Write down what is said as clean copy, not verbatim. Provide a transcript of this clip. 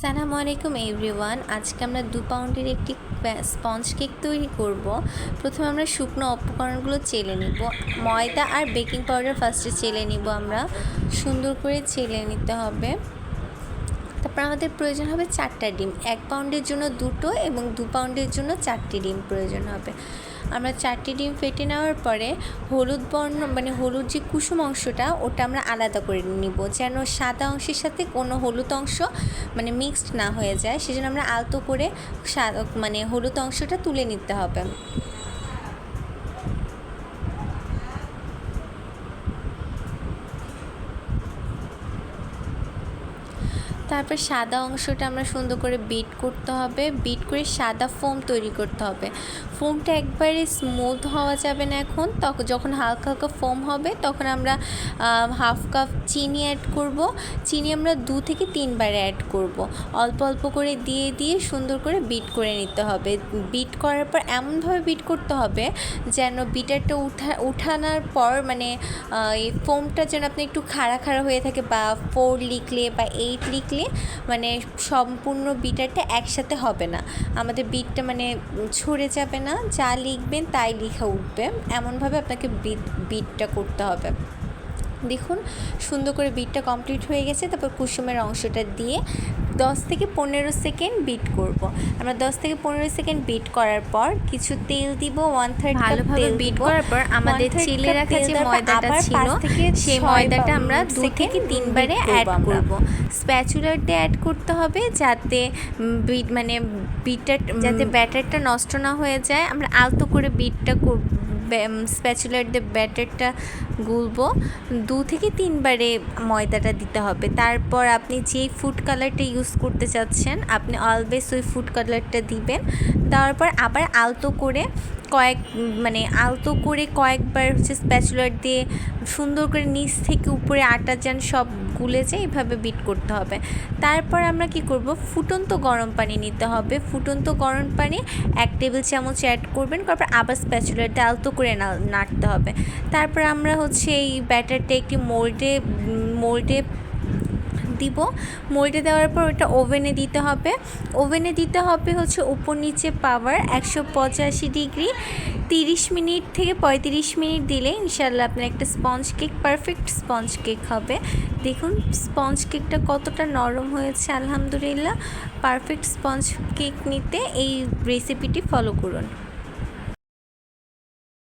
সালামু আলাইকুম এভরিওয়ান। আজকে আমরা 2 পাউন্ডের একটি স্পঞ্জ কেক তৈরি করব। প্রথমে আমরা শুকনো উপকরণগুলো চেলে নিব। ময়দা আর বেকিং পাউডার ফার্স্টে চেলে নিব, আমরা সুন্দর করে চেলে নিতে হবে। তারপর আমাদের প্রয়োজন হবে 4টা ডিম। 1 পাউন্ডের জন্য 2টো এবং 2 পাউন্ডের জন্য 4টি ডিম প্রয়োজন হবে। আমরা 4টি ডিম ফেটে নেওয়ার পরে হলুদ বর্ণ হলুদ যে কুসুম অংশটা ওটা আমরা আলাদা করে নিব, যেন সাদা অংশের সাথে কোনো হলুদ অংশ মিক্সড না হয়ে যায়। সেজন্য আমরা আলতো করে হলুদ অংশটা তুলে নিতে হবে। তারপর সাদা অংশটা আমরা সুন্দর করে বিট করতে হবে। বিট করে সাদা ফোম তৈরি করতে হবে। ফোমটা একবারে স্মুথ হওয়া যাবে না। যখন হালকা হালকা ফোম হবে তখন আমরা হাফ কাপ চিনি অ্যাড করব। চিনি আমরা 2 থেকে 3 বার অ্যাড করব। অল্প অল্প করে দিয়ে সুন্দর করে বিট করে নিতে হবে। বিট করার পর এমনভাবে বিট করতে হবে যেন বিটারটা উঠানোর পর এই ফোমটা যেন আপনি একটু খাড়া খাড়া হয়ে থাকে, বা 4 লিখলে বা 8 লিখলে সম্পূর্ণ বিটারটা একসাথে হবে না। আমাদের বিটটা ছড়ে যাবে না, যা লিখবেন তাই লেখা উঠবে। এমনভাবে আপনাকে বিটটা করতে হবে। দেখুন সুন্দর করে বিটটা কমপ্লিট হয়ে গেছে। তারপর কুসুমের অংশটা দিয়ে 10 থেকে 15 সেকেন্ড বিট করব। আমরা 10 থেকে 15 সেকেন্ড বিট করার পর কিছু তেল দিব, 1/3 কাপ তেল বিট করার পর আমাদের চিলে রাখা যে ময়দাটা ছিল সেই ময়দাটা আমরা 2 থেকে 3 বারে অ্যাড করব। স্প্যাচুলার দিয়ে অ্যাড করতে হবে যাতে যাতে ব্যাটারটা নষ্ট না হয়ে যায়। আমরা আলতো করে বিটটা স্প্যাচুলার দিয়ে ব্যাটারটা গুলবো। 2 থেকে 3 বারে ময়দাটা দিতে হবে। তারপর আপনি যেই ফুড কালারটা ইউজ করতে চাচ্ছেন আপনি অলওয়েজ ওই ফুড কালারটা দিবেন। দেওয়ার পর আবার আলতো করে কয়েকবার স্প্যাচুলার দিয়ে সুন্দর করে নিচ থেকে উপরে আটা যেন সব গুলে যায় এইভাবে বিট করতে হবে। তারপর আমরা কি করব, ফুটন্ত গরম পানি নিতে হবে। ফুটন্ত গরম পানি 1 টেবিল চামচ অ্যাড করবেন। তারপর আবার স্প্যাচুলার দিয়ে আলতো করে নাড়তে হবে। তারপর আমরা এই ব্যাটারটা একটি মোল্ডে দিব। মোল্ডে দেওয়ার পর ওটা ওভেনে দিতে হবে। উপর নিচে পাওয়ার 185 ডিগ্রি 30 মিনিট থেকে 35 মিনিট দিলে ইনশাআল্লাহ আপনার একটা পারফেক্ট স্পঞ্জ কেক হবে। দেখুন স্পঞ্জ কেকটা কতটা নরম হয়েছে, আলহামদুলিল্লাহ। পারফেক্ট স্পঞ্জ কেক নিতে এই রেসিপিটি ফলো করুন।